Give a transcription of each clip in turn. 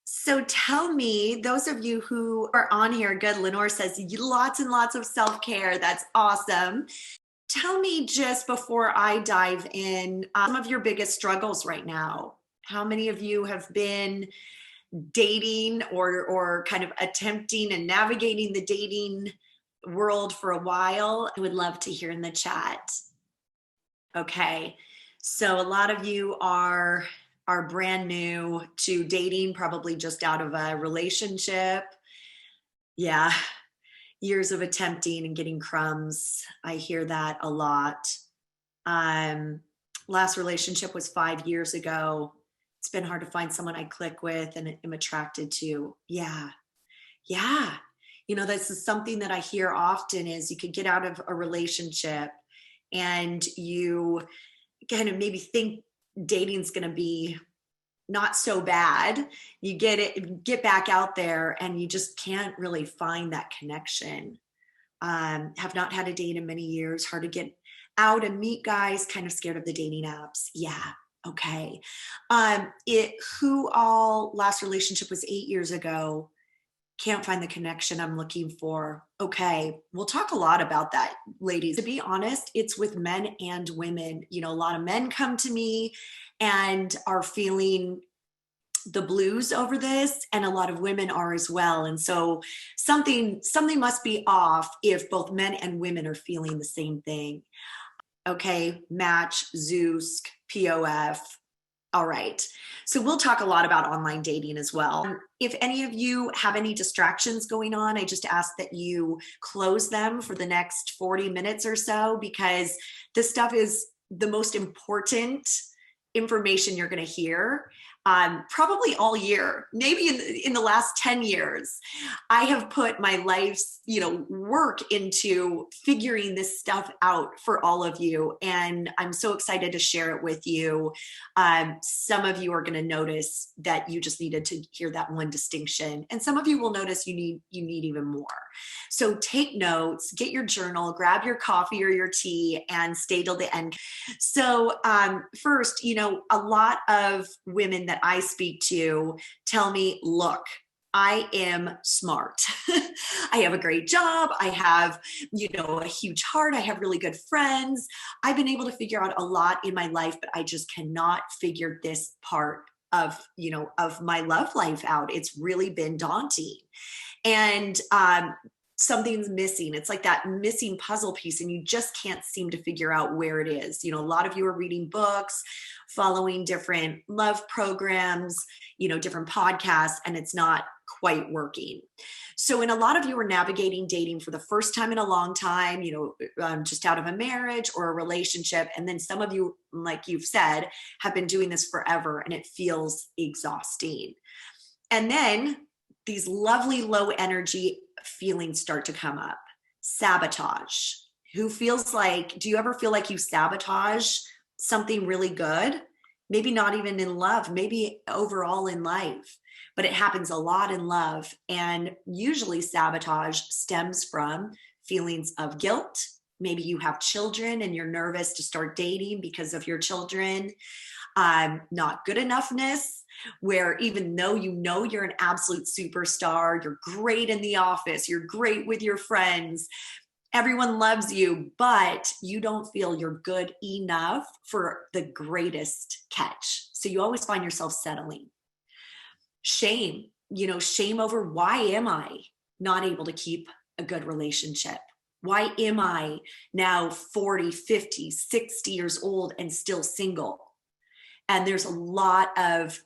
So tell me, those of you who are on here, good, Lenore says lots and lots of self-care. That's awesome. Tell me just before I dive in, some of your biggest struggles right now. How many of you have been dating or kind of attempting and navigating the dating world for a while? I would love to hear in the chat. Okay. So a lot of you are brand new to dating, probably just out of a relationship. Yeah, years of attempting and getting crumbs. I hear that a lot. Um, Last relationship was 5 years ago. It's been hard to find someone I click with and am attracted to. Yeah, yeah. This is something that I hear often is you could get out of a relationship and you kind of maybe think dating's going to be not so bad. You get back out there and you just can't really find that connection. Have not had a date in many years, hard to get out and meet guys, kind of scared of the dating apps. Yeah. Okay. Who all last relationship was 8 years ago. Can't find the connection I'm looking for. Okay. We'll talk a lot about that, ladies. To be honest, it's with men and women. A lot of men come to me and are feeling the blues over this, and a lot of women are as well. And so something must be off if both men and women are feeling the same thing. Okay, Match, Zeus, POF. All right. So we'll talk a lot about online dating as well. If any of you have any distractions going on, I just ask that you close them for the next 40 minutes or so, because this stuff is the most important information you're going to hear probably all year, maybe in the last 10 years. I have put my life's work into figuring this stuff out for all of you, and I'm so excited to share it with you. Some of you are going to notice that you just needed to hear that one distinction, and some of you will notice you need even more. So take notes, get your journal, grab your coffee or your tea, and stay till the end. So first, a lot of women that I speak to tell me, look, I am smart. I have a great job. I have, a huge heart. I have really good friends. I've been able to figure out a lot in my life, but I just cannot figure this part of my love life out. It's really been daunting. And something's missing. It's like that missing puzzle piece, and you just can't seem to figure out where it is. A lot of you are reading books, following different love programs, different podcasts, and it's not quite working. So, and a lot of you are navigating dating for the first time in a long time, just out of a marriage or a relationship. And then some of you, like you've said, have been doing this forever, and it feels exhausting. And then these lovely low energy feelings start to come up. Sabotage. Do you ever feel like you sabotage something really good? Maybe not even in love, maybe overall in life, but it happens a lot in love. And usually sabotage stems from feelings of guilt. Maybe you have children and you're nervous to start dating because of your children. Not good enoughness, where even though you're an absolute superstar, you're great in the office, you're great with your friends, everyone loves you, but you don't feel you're good enough for the greatest catch. So you always find yourself settling. Shame, shame over, why am I not able to keep a good relationship? Why am I now 40, 50, 60 years old and still single? And there's a lot of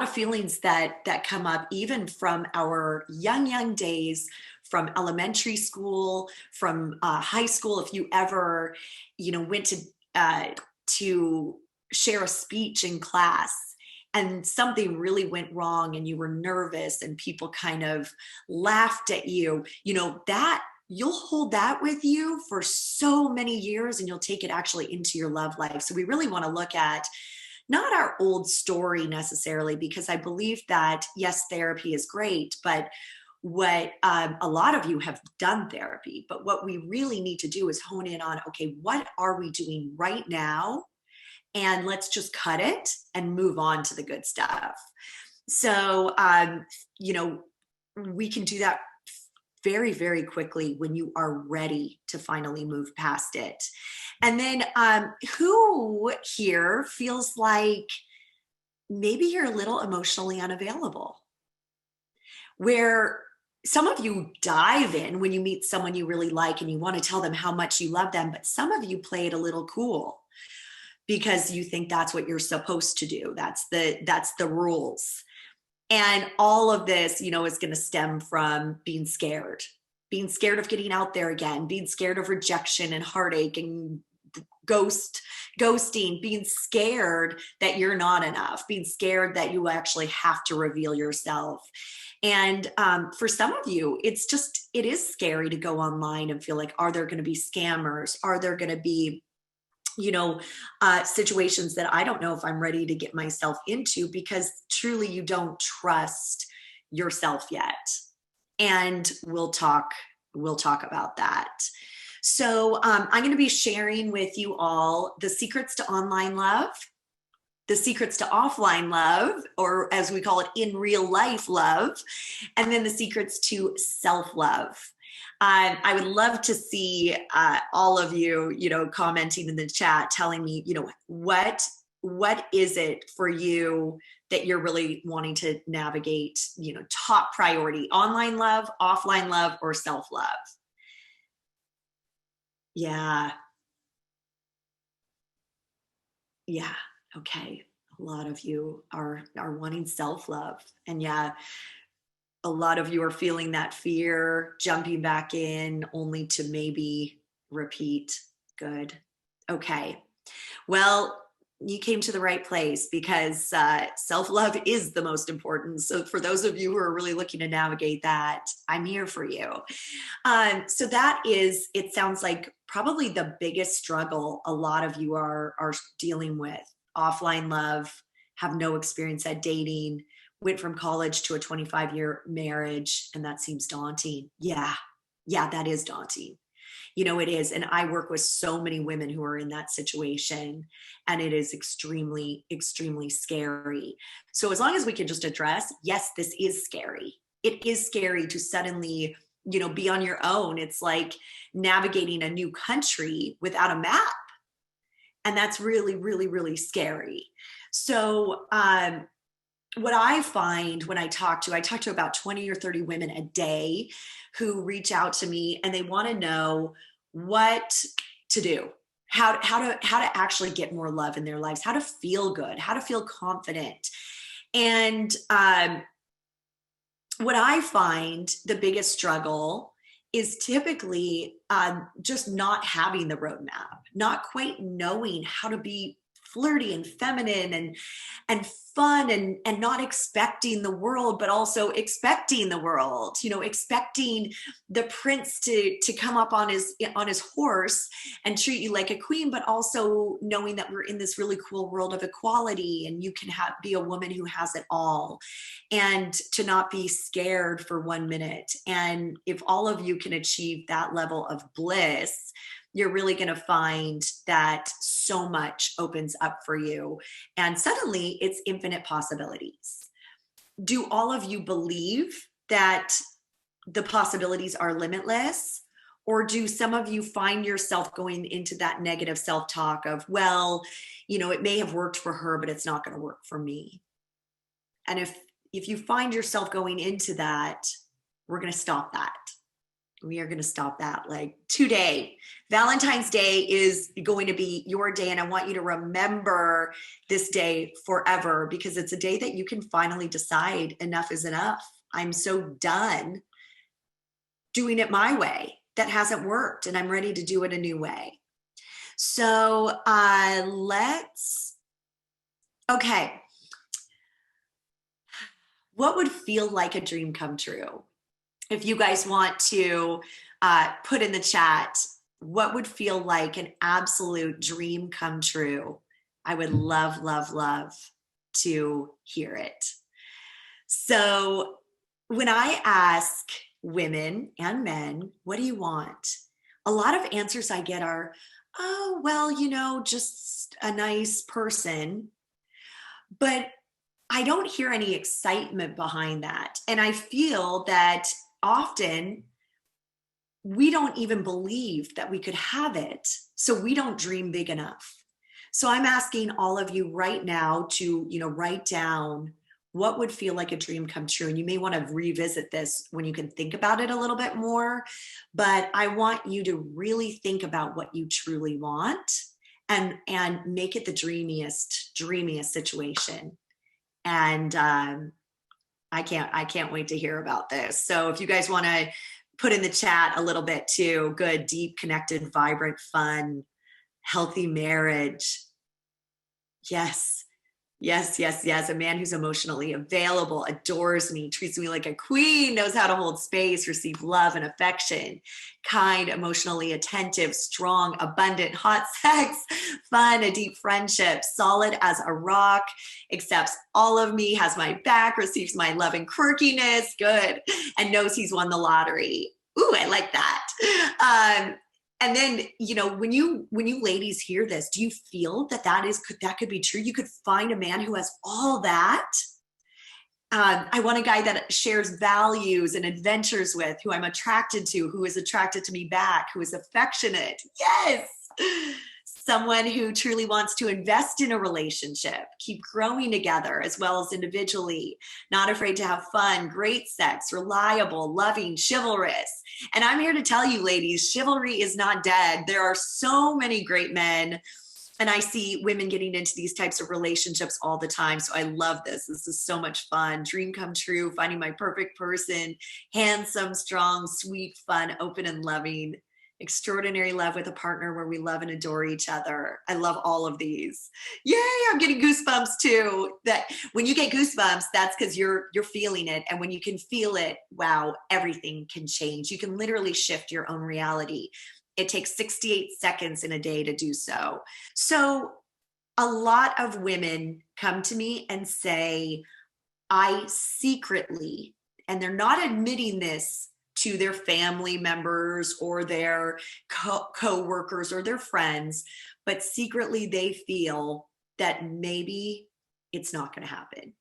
feelings that come up even from our young days, from elementary school, from high school. If you ever, went to share a speech in class and something really went wrong and you were nervous and people kind of laughed at you, that you'll hold that with you for so many years, and you'll take it actually into your love life. So we really want to look at not our old story necessarily, because I believe that, yes, therapy is great, but what a lot of you have done therapy, but what we really need to do is hone in on, okay, what are we doing right now? and let's just cut it and move on to the good stuff. So, you know, we can do that very, very quickly when you are ready to finally move past it. And then, who here feels like maybe you're a little emotionally unavailable? Where some of you dive in when you meet someone you really like and you want to tell them how much you love them, but some of you play it a little cool because you think that's what you're supposed to do. That's the rules. And all of this, you know, is going to stem from being scared of getting out there again, being scared of rejection and heartache and ghosting, being scared that you're not enough, being scared that you actually have to reveal yourself. And for some of you, it is scary to go online and feel like, are there going to be scammers? Are there going to be, you know, situations that I don't know if I'm ready to get myself into, because truly you don't trust yourself yet. And we'll talk about that. So I'm going to be sharing with you all the secrets to online love, the secrets to offline love, or as we call it, in real life love, and then the secrets to self-love. I would love to see all of you, you know, commenting in the chat, telling me, you know, what is it for you that you're really wanting to navigate, you know, top priority, online love, offline love, or self-love? Yeah. Yeah. Okay. A lot of you are wanting self-love. And yeah, a lot of you are feeling that fear, jumping back in only to maybe repeat. Good. Okay. Well, you came to the right place, because self-love is the most important. So for those of you who are really looking to navigate that, I'm here for you. So that is, it sounds like probably the biggest struggle a lot of you are dealing with. Offline love, have no experience at dating, went from college to a 25-year marriage, and that seems daunting. Yeah, that is daunting. You know, it is. And I work with so many women who are in that situation, and it is extremely, extremely scary. So as long as we can just address, yes, this is scary. It is scary to suddenly, you know, be on your own. It's like navigating a new country without a map. And that's really, really, really scary. So, what I find when I talk to about 20 or 30 women a day who reach out to me, and they want to know what to do, how to actually get more love in their lives, how to feel good, how to feel confident. And what I find the biggest struggle is typically just not having the roadmap, not quite knowing how to be flirty and feminine and fun, and not expecting the world, but also expecting the world, you know, expecting the prince to come up on his horse and treat you like a queen, but also knowing that we're in this really cool world of equality, and you can be a woman who has it all, and to not be scared for 1 minute. And if all of you can achieve that level of bliss, you're really going to find that so much opens up for you. And suddenly it's infinite possibilities. Do all of you believe that the possibilities are limitless? Or do some of you find yourself going into that negative self-talk of, well, you know, it may have worked for her, but it's not going to work for me? And if you find yourself going into that, we're going to stop that. We are going to stop that like today. Valentine's Day is going to be your day. And I want you to remember this day forever, because it's a day that you can finally decide enough is enough. I'm so done doing it my way. That hasn't worked, and I'm ready to do it a new way. So okay. What would feel like a dream come true? If you guys want to put in the chat, what would feel like an absolute dream come true? I would love, love, love to hear it. So when I ask women and men, what do you want? A lot of answers I get are, Oh, well, just a nice person. But I don't hear any excitement behind that. And I feel that often we don't even believe that we could have it. So we don't dream big enough. So I'm asking all of you right now to, write down what would feel like a dream come true. And you may want to revisit this when you can think about it a little bit more. But I want you to really think about what you truly want and make it the dreamiest situation. And I can't wait to hear about this. So if you guys want to put in the chat a little bit too, good, deep, connected, vibrant, fun, healthy marriage. Yes. Yes, yes, yes. A man who's emotionally available, adores me, treats me like a queen, knows how to hold space, receive love and affection, kind, emotionally attentive, strong, abundant, hot sex, fun, a deep friendship, solid as a rock, accepts all of me, has my back, receives my love and quirkiness, good, and knows he's won the lottery. Ooh, I like that. And then, when you ladies hear this, do you feel that could be true? You could find a man who has all that. I want a guy that shares values and adventures with, who I'm attracted to, who is attracted to me back, who is affectionate. Yes. Someone who truly wants to invest in a relationship, keep growing together as well as individually, not afraid to have fun, great sex, reliable, loving, chivalrous. And I'm here to tell you, ladies, chivalry is not dead. There are so many great men. And I see women getting into these types of relationships all the time. So I love this. This is so much fun. Dream come true, finding my perfect person, handsome, strong, sweet, fun, open, and loving. Extraordinary love with a partner where we love and adore each other. I love all of these. Yay, I'm getting goosebumps too. That when you get goosebumps, that's because you're feeling it. And when you can feel it, wow, everything can change. You can literally shift your own reality. It takes 68 seconds in a day to do so. So a lot of women come to me and say, I secretly, and they're not admitting this to their family members or their co-workers or their friends, but secretly they feel that maybe it's not going to happen.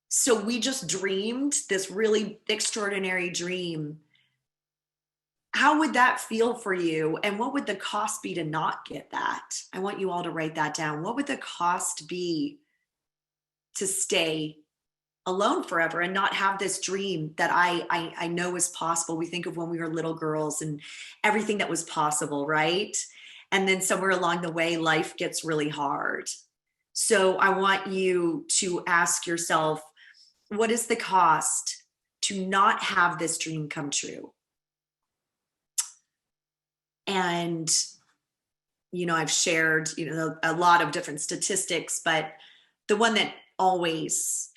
So we just dreamed this really extraordinary dream. How would that feel for you? And what would the cost be to not get that? I want you all to write that down. What would the cost be to stay alone forever and not have this dream that I know is possible? We think of when we were little girls and everything that was possible, right? And then somewhere along the way, life gets really hard. So I want you to ask yourself, what is the cost to not have this dream come true? And, I've shared, a lot of different statistics, but the one that always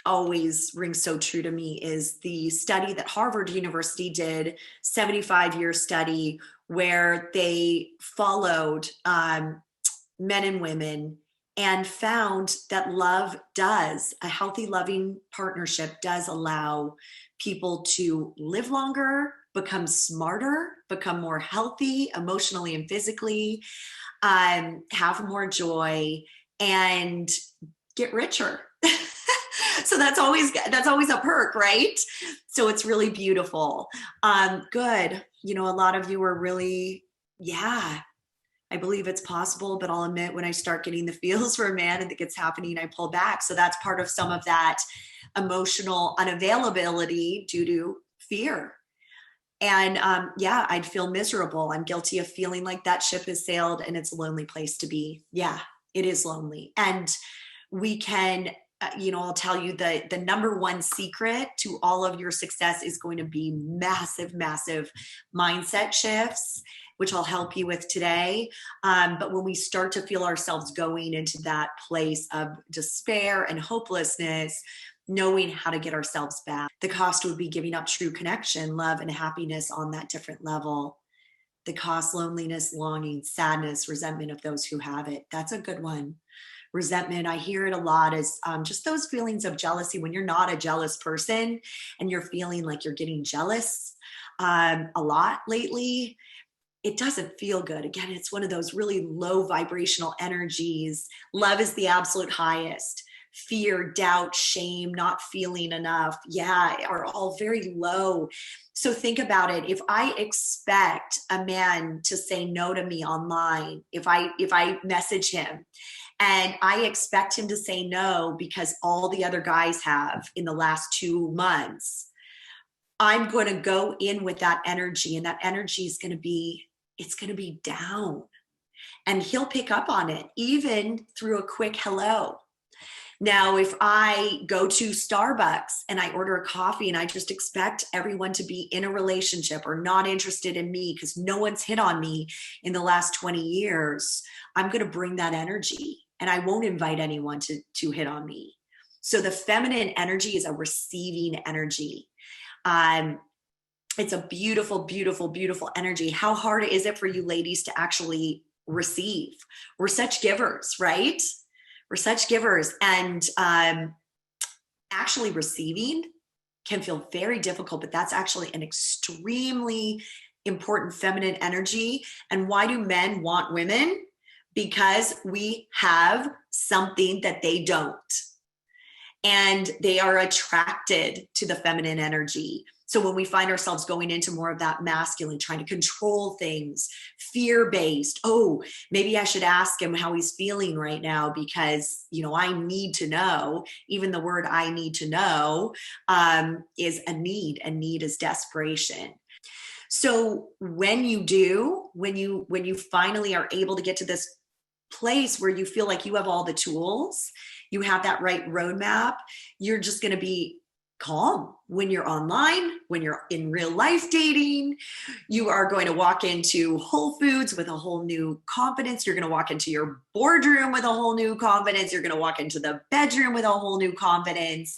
rings so true to me is the study that Harvard University did, 75-year study where they followed men and women and found that a healthy, loving partnership does allow people to live longer, become smarter, become more healthy emotionally and physically, have more joy, and get richer. So that's always a perk, right? So it's really beautiful. Good. A lot of you are really, yeah, I believe it's possible, but I'll admit when I start getting the feels for a man and think it's happening, I pull back. So that's part of some of that emotional unavailability due to fear. And I'd feel miserable. I'm guilty of feeling like that ship has sailed and it's a lonely place to be. Yeah, it is lonely. And we can, I'll tell you the number one secret to all of your success is going to be massive, massive mindset shifts, which I'll help you with today. But when we start to feel ourselves going into that place of despair and hopelessness, knowing how to get ourselves back, the cost would be giving up true connection, love, and happiness on that different level. The cost, loneliness, longing, sadness, resentment of those who have it. That's a good one. Resentment, I hear it a lot, is just those feelings of jealousy when you're not a jealous person and you're feeling like you're getting jealous a lot lately. it doesn't feel good. Again, it's one of those really low vibrational energies. Love is the absolute highest. Fear, doubt, shame, not feeling enough, yeah, are all very low. So think about it. If I expect a man to say no to me online, if I message him and I expect him to say no because all the other guys have in the last 2 months, I'm going to go in with that energy, and that energy is going to be, it's going to be down, and he'll pick up on it even through a quick hello. Now, if I go to Starbucks and I order a coffee and I just expect everyone to be in a relationship or not interested in me because no one's hit on me in the last 20 years, I'm going to bring that energy and I won't invite anyone to hit on me. So the feminine energy is a receiving energy. It's a beautiful, beautiful, beautiful energy. How hard is it for you ladies to actually receive? We're such givers, right? We're such givers, and actually receiving can feel very difficult, but that's actually an extremely important feminine energy. And why do men want women? Because we have something that they don't, and they are attracted to the feminine energy. So when we find ourselves going into more of that masculine, trying to control things, fear-based, oh, maybe I should ask him how he's feeling right now because, I need to know. Even the word I need to know is a need. A need is desperation. So when you finally are able to get to this place where you feel like you have all the tools, you have that right roadmap, you're just going to be calm when you're online, when you're in real life dating. You are going to walk into Whole Foods with a whole new confidence. You're going to walk into your boardroom with a whole new confidence. You're going to walk into the bedroom with a whole new confidence.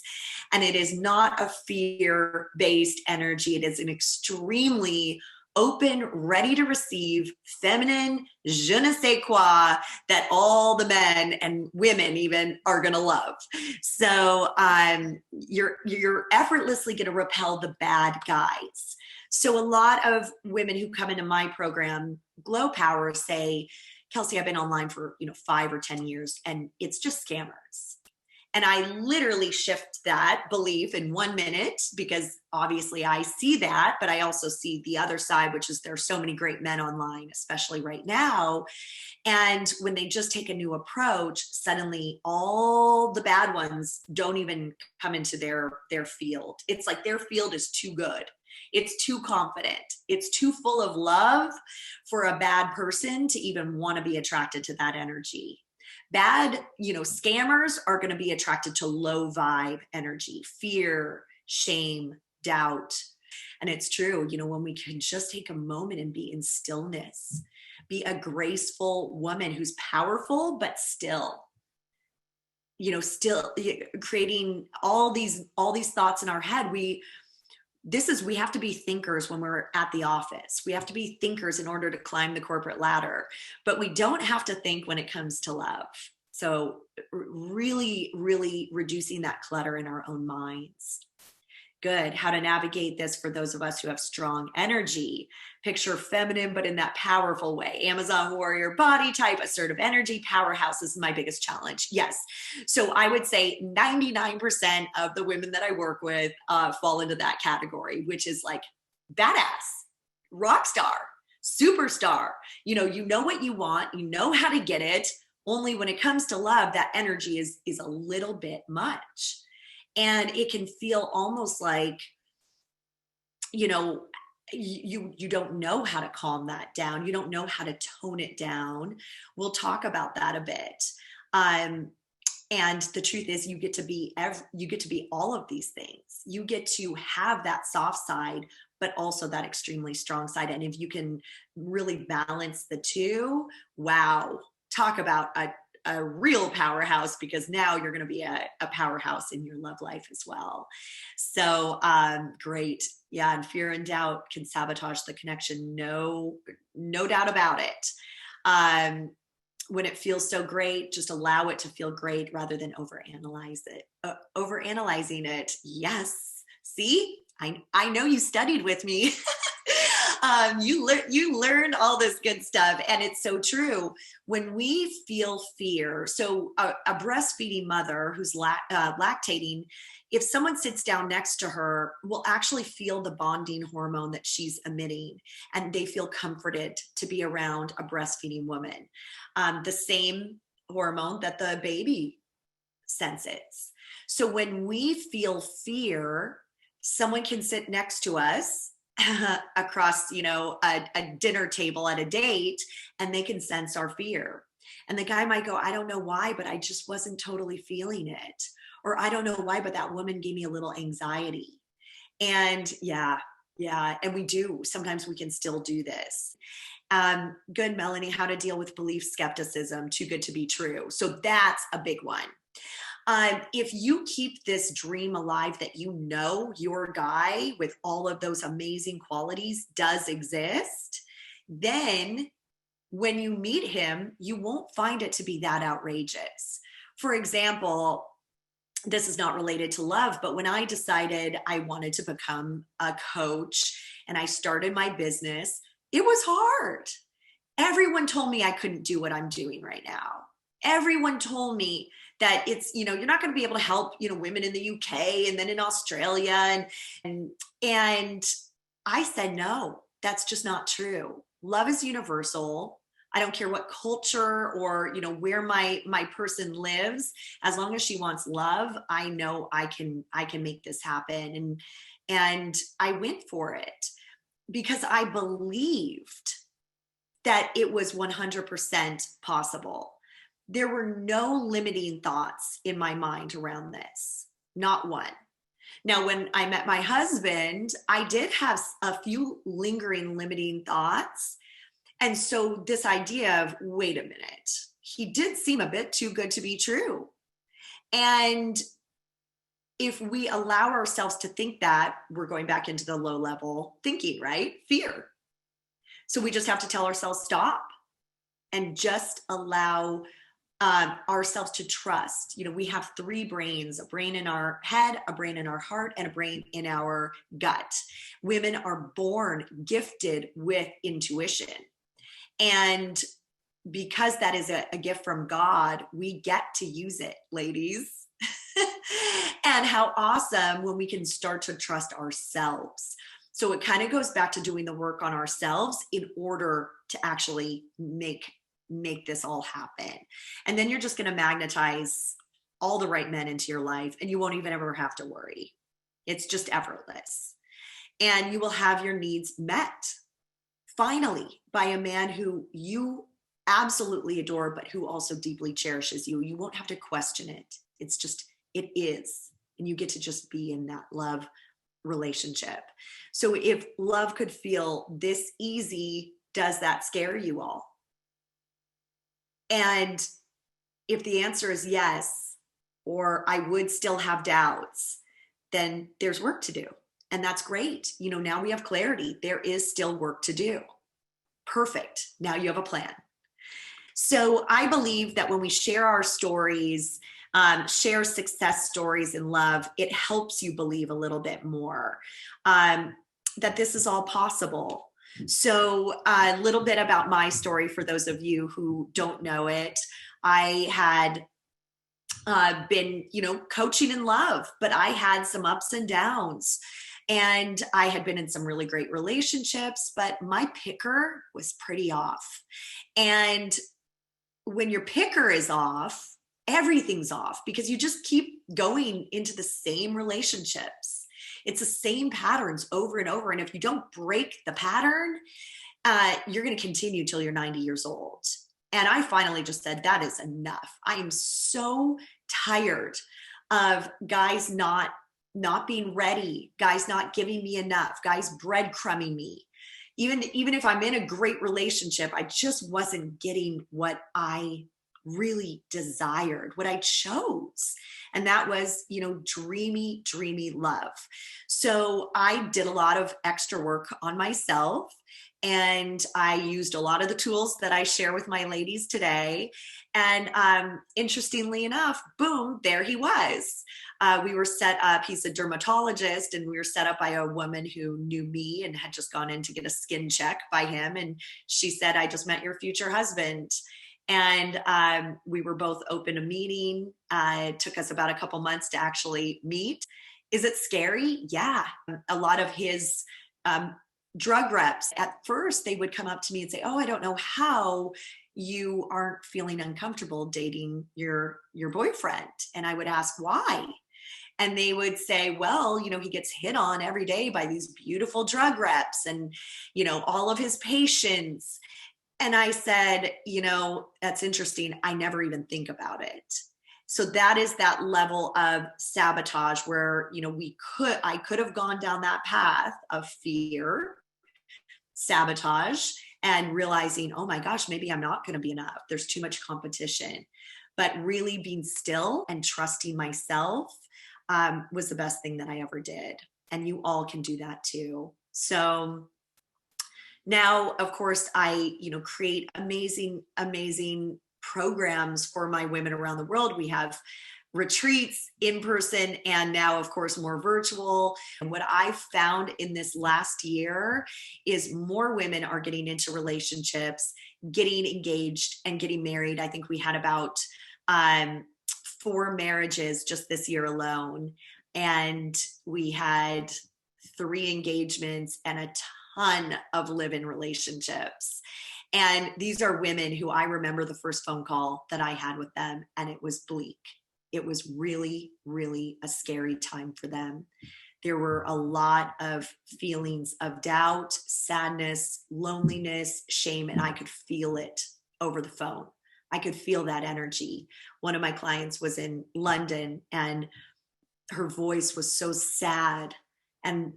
And it is not a fear-based energy. It is an extremely open, ready to receive, feminine, je ne sais quoi, that all the men and women even are going to love. So you're effortlessly going to repel the bad guys. So a lot of women who come into my program, Glow Power, say, Kelsey, I've been online for 5 or 10 years, and it's just scammers. And I literally shift that belief in 1 minute, because obviously I see that, but I also see the other side, which is there's so many great men online, especially right now. And when they just take a new approach, suddenly all the bad ones don't even come into their field. It's like their field is too good. It's too confident. It's too full of love for a bad person to even want to be attracted to that energy. Bad, scammers are going to be attracted to low vibe energy, fear, shame, doubt. And it's true, when we can just take a moment and be in stillness, be a graceful woman who's powerful, but still creating all these thoughts in our head. We have to be thinkers when we're at the office. We have to be thinkers in order to climb the corporate ladder, but we don't have to think when it comes to love. So really, really reducing that clutter in our own minds. Good. How to navigate this for those of us who have strong energy. Picture feminine, but in that powerful way. Amazon warrior body type, assertive energy, powerhouse is my biggest challenge. Yes. So I would say 99% of the women that I work with fall into that category, which is like badass, rock star, superstar. You know what you want, you know how to get it. Only when it comes to love, that energy is a little bit much. And it can feel almost like, you don't know how to calm that down. You don't know how to tone it down. We'll talk about that a bit. And the truth is you get to be all of these things. You get to have that soft side, but also that extremely strong side. And if you can really balance the two, wow, talk about a real powerhouse, because now you're going to be a powerhouse in your love life as well. So great. Yeah. And fear and doubt can sabotage the connection. No doubt about it. When it feels so great, just allow it to feel great rather than overanalyzing it. Yes. See, I know you studied with me. You learn all this good stuff, and it's so true. When we feel fear, so a breastfeeding mother who's lactating, if someone sits down next to her, will actually feel the bonding hormone that she's emitting, and they feel comforted to be around a breastfeeding woman. The same hormone that the baby senses. So when we feel fear, someone can sit next to us across, a dinner table at a date, and they can sense our fear. And the guy might go, I don't know why, but I just wasn't totally feeling it. Or I don't know why, but that woman gave me a little anxiety. And yeah. And we do. Sometimes we can still do this. Good, Melanie, how to deal with belief skepticism, too good to be true. So that's a big one. If you keep this dream alive that your guy with all of those amazing qualities does exist, then when you meet him, you won't find it to be that outrageous. For example, this is not related to love, but when I decided I wanted to become a coach and I started my business, it was hard. Everyone told me I couldn't do what I'm doing right now. Everyone told me that it's, you're not going to be able to help, women in the UK and then in Australia. And I said, no, that's just not true. Love is universal. I don't care what culture or, where my person lives. As long as she wants love, I know I can make this happen. And I went for it because I believed that it was 100% possible. There were no limiting thoughts in my mind around this, not one. Now, when I met my husband, I did have a few lingering limiting thoughts. And so this idea of, wait a minute, he did seem a bit too good to be true. And if we allow ourselves to think that, we're going back into the low level thinking, right? Fear. So we just have to tell ourselves, stop, and just allow ourselves to trust. We have three brains: a brain in our head, a brain in our heart, and a brain in our gut. Women are born gifted with intuition. And because that is a gift from God, we get to use it, ladies. And how awesome when we can start to trust ourselves. So it kind of goes back to doing the work on ourselves in order to actually make this all happen. And then you're just going to magnetize all the right men into your life, and you won't even ever have to worry. It's just effortless. And you will have your needs met, finally, by a man who you absolutely adore, but who also deeply cherishes you. You won't have to question it. It's just, it is. And you get to just be in that love relationship. So if love could feel this easy, does that scare you all? And if the answer is yes, or I would still have doubts, then there's work to do. And that's great. Now we have clarity. There is still work to do. Perfect. Now you have a plan. So I believe that when we share our stories, share success stories in love, it helps you believe a little bit more that this is all possible. So a little bit about my story for those of you who don't know it. I had been, coaching in love, but I had some ups and downs. And I had been in some really great relationships, but my picker was pretty off. And when your picker is off, everything's off, because you just keep going into the same relationships. It's the same patterns over and over. And if you don't break the pattern, you're going to continue till you're 90 years old. And I finally just said, that is enough. I am so tired of guys not being ready, guys not giving me enough, guys breadcrumbing me. Even if I'm in a great relationship, I just wasn't getting what I really desired, what I chose. And that was, dreamy, dreamy love. So I did a lot of extra work on myself. And I used a lot of the tools that I share with my ladies today. And interestingly enough, boom, there he was. We were set up, he's a dermatologist, and we were set up by a woman who knew me and had just gone in to get a skin check by him. And she said, I just met your future husband. And we were both open to meeting. It took us about a couple months to actually meet. Is it scary? Yeah. A lot of his drug reps, at first, they would come up to me and say, oh, I don't know how you aren't feeling uncomfortable dating your boyfriend. And I would ask why. And they would say, well, he gets hit on every day by these beautiful drug reps and, all of his patients. And I said, that's interesting. I never even think about it. So that is that level of sabotage where, I could have gone down that path of fear, sabotage, and realizing, oh my gosh, maybe I'm not going to be enough. There's too much competition. But really being still and trusting myself was the best thing that I ever did. And you all can do that too. So now, of course, I, create amazing, amazing programs for my women around the world. We have retreats in person and now, of course, more virtual. And what I've found in this last year is more women are getting into relationships, getting engaged and getting married. I think we had about 4 marriages just this year alone. And we had 3 engagements and a ton of live-in relationships. And these are women who I remember the first phone call that I had with them, and it was bleak. It was really, really a scary time for them. There were a lot of feelings of doubt, sadness, loneliness, shame, and I could feel it over the phone. I could feel that energy. One of my clients was in London, and her voice was so sad, and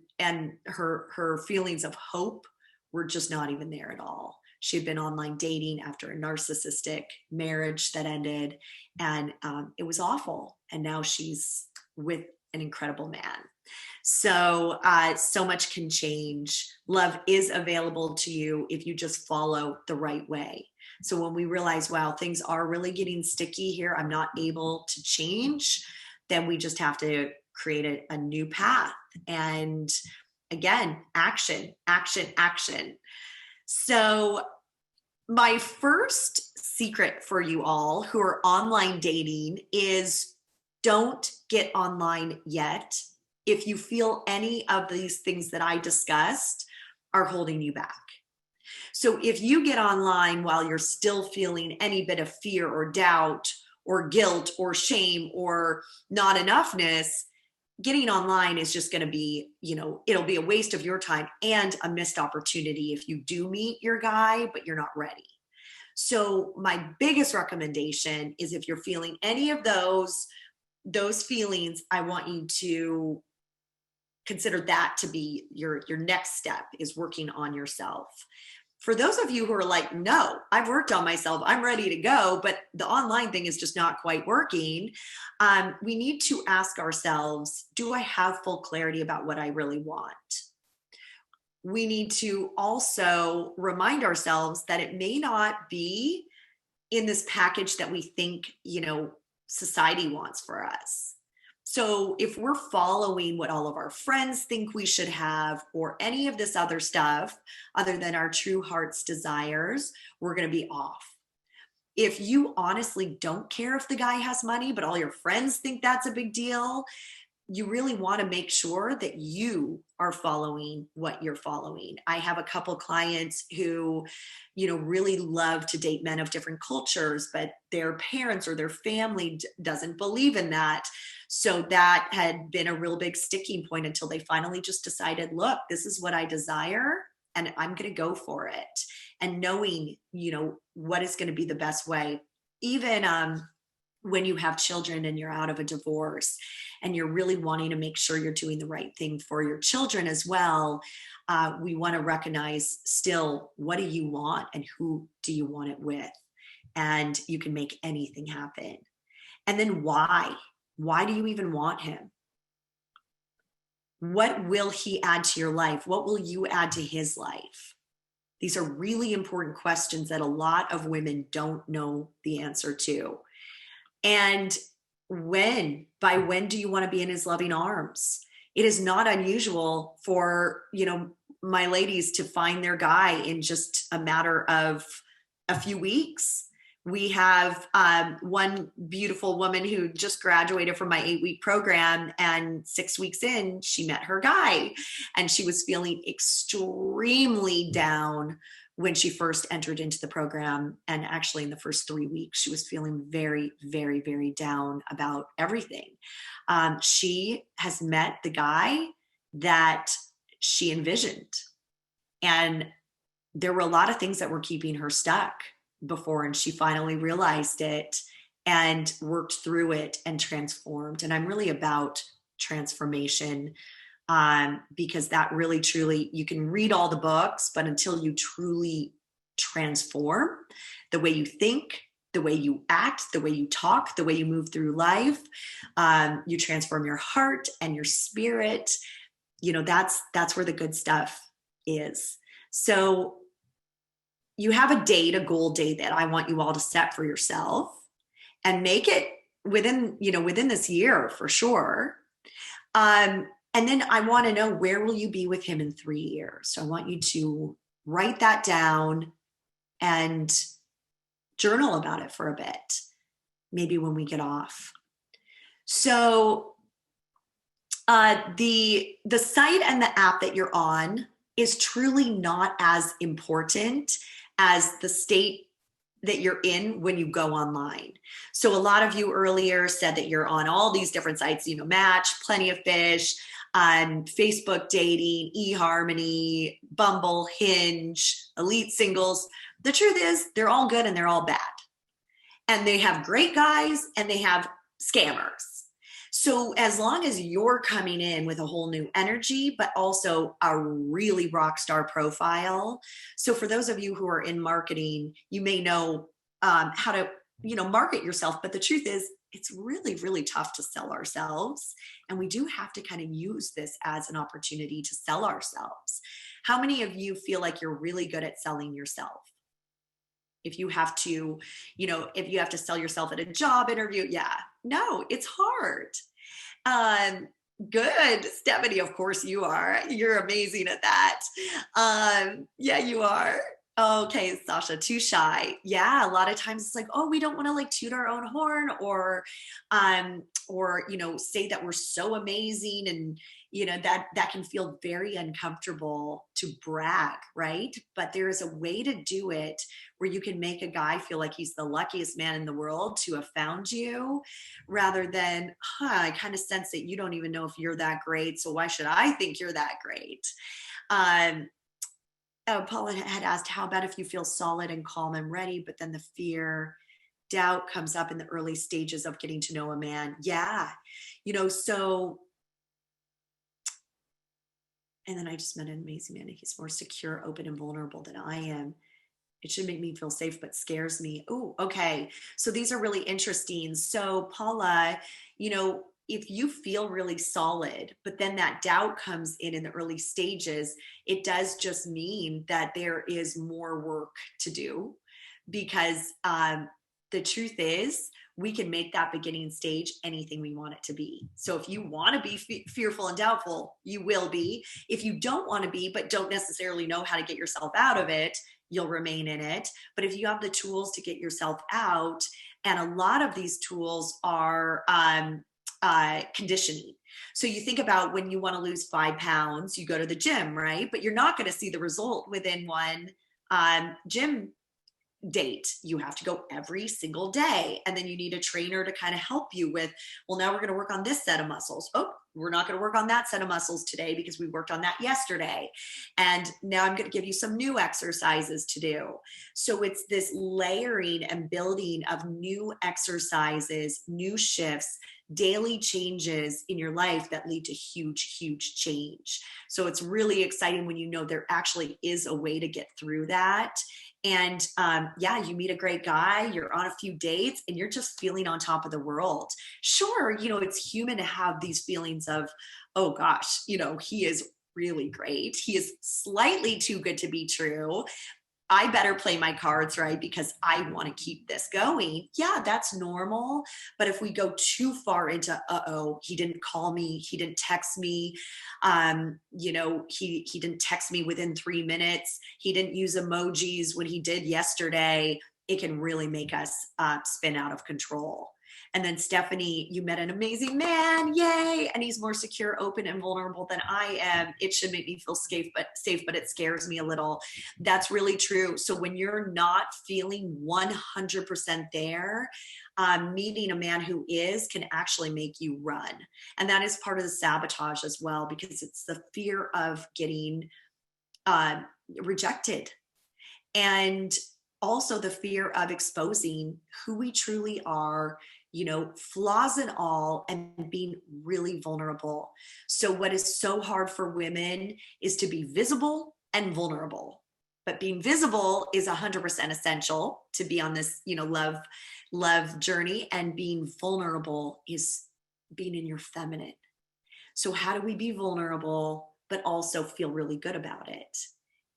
her feelings of hope were just not even there at all. She had been online dating after a narcissistic marriage that ended, and it was awful. And now she's with an incredible man. So, so much can change. Love is available to you if you just follow the right way. So when we realize, wow, things are really getting sticky here, I'm not able to change, then we just have to create a new path. And again, action, action, action. So my first secret for you all who are online dating is don't get online yet if you feel any of these things that I discussed are holding you back. So if you get online while you're still feeling any bit of fear or doubt or guilt or shame or not enoughness, getting online is just going to be, it'll be a waste of your time and a missed opportunity if you do meet your guy, but you're not ready. So my biggest recommendation is if you're feeling any of those feelings, I want you to consider that to be your next step, is working on yourself. For those of you who are like, no, I've worked on myself, I'm ready to go, but the online thing is just not quite working, we need to ask ourselves, do I have full clarity about what I really want? We need to also remind ourselves that it may not be in this package that we think, society wants for us. So if we're following what all of our friends think we should have, or any of this other stuff, other than our true heart's desires, we're going to be off. If you honestly don't care if the guy has money, but all your friends think that's a big deal, you really want to make sure that you are following what you're following. I have a couple clients who, really love to date men of different cultures, but their parents or their family doesn't believe in that. So that had been a real big sticking point until they finally just decided, look, this is what I desire and I'm going to go for it. And knowing, what is going to be the best way, even when you have children and you're out of a divorce and you're really wanting to make sure you're doing the right thing for your children as well, we want to recognize still, what do you want and who do you want it with? and you can make anything happen. And then why? Why do you even want him? What will he add to your life? What will you add to his life? These are really important questions that a lot of women don't know the answer to. And by when do you want to be in his loving arms? It is not unusual for, my ladies to find their guy in just a matter of a few weeks. We have one beautiful woman who just graduated from my 8-week program, and 6 weeks in, she met her guy, and she was feeling extremely down when she first entered into the program. And actually in the first 3 weeks, she was feeling very, very, very down about everything. She has met the guy that she envisioned. And there were a lot of things that were keeping her stuck before, and she finally realized it and worked through it and transformed. And I'm really about transformation, because that really, truly, you can read all the books, but until you truly transform the way you think, the way you act, the way you talk, the way you move through life, you transform your heart and your spirit. That's where the good stuff is. So you have a date, a goal date that I want you all to set for yourself, and make it within this year for sure. And then I want to know, where will you be with him in 3 years? So I want you to write that down and journal about it for a bit, maybe when we get off. So the site and the app that you're on is truly not as important as the state that you're in when you go online. So a lot of you earlier said that you're on all these different sites, Match, Plenty of Fish, Facebook dating, eHarmony, Bumble, Hinge, Elite Singles. The truth is, they're all good and they're all bad. And they have great guys and they have scammers. So as long as you're coming in with a whole new energy, but also a really rock star profile. So for those of you who are in marketing, you may know how to, market yourself. But the truth is, it's really, really tough to sell ourselves. And we do have to kind of use this as an opportunity to sell ourselves. How many of you feel like you're really good at selling yourself? If you have to, sell yourself at a job interview, no, it's hard. Good. Stephanie, of course you are. You're amazing at that. Yeah, you are. Okay, Sasha, too shy. Yeah, a lot of times it's like, oh, we don't want to toot our own horn or say that we're so amazing, and that can feel very uncomfortable to brag, right? But there is a way to do it where you can make a guy feel like he's the luckiest man in the world to have found you, rather than, I kind of sense that you don't even know if you're that great, so why should I think you're that great? Paula had asked, how about if you feel solid and calm and ready, but then the fear, doubt comes up in the early stages of getting to know a man? Yeah. So, and then I just met an amazing man. He's more secure, open, and vulnerable than I am. It should make me feel safe, but scares me. Oh, okay. So these are really interesting. So Paula, if you feel really solid, but then that doubt comes in the early stages, it does just mean that there is more work to do, because the truth is, we can make that beginning stage anything we want it to be. So if you want to be fearful and doubtful, you will be. If you don't want to be, but don't necessarily know how to get yourself out of it, you'll remain in it. But if you have the tools to get yourself out, and a lot of these tools are conditioning. So you think about when you want to lose 5 pounds, you go to the gym, right? But you're not going to see the result within one gym date. You have to go every single day. And then you need a trainer to kind of help you with, well, now we're going to work on this set of muscles. Oh, we're not going to work on that set of muscles today because we worked on that yesterday. And now I'm going to give you some new exercises to do. So it's this layering and building of new exercises, new shifts, daily changes in your life that lead to huge, huge change. So it's really exciting when there actually is a way to get through that. And yeah, you meet a great guy, you're on a few dates, and you're just feeling on top of the world. Sure, it's human to have these feelings of, oh gosh, he is really great. He is slightly too good to be true. I better play my cards right because I want to keep this going. Yeah, that's normal. But if we go too far into, uh-oh, he didn't call me, he didn't text me, he didn't text me within 3 minutes, he didn't use emojis when he did yesterday, it can really make us spin out of control. And then Stephanie, you met an amazing man, yay! And he's more secure, open, and vulnerable than I am. It should make me feel safe, but it scares me a little. That's really true. So when you're not feeling 100% there, meeting a man who is can actually make you run. And that is part of the sabotage as well, because it's the fear of getting rejected. And also the fear of exposing who we truly are, flaws and all, and being really vulnerable. So what is so hard for women is to be visible and vulnerable. But being visible is 100% essential to be on this, love journey. And being vulnerable is being in your feminine. So how do we be vulnerable, but also feel really good about it?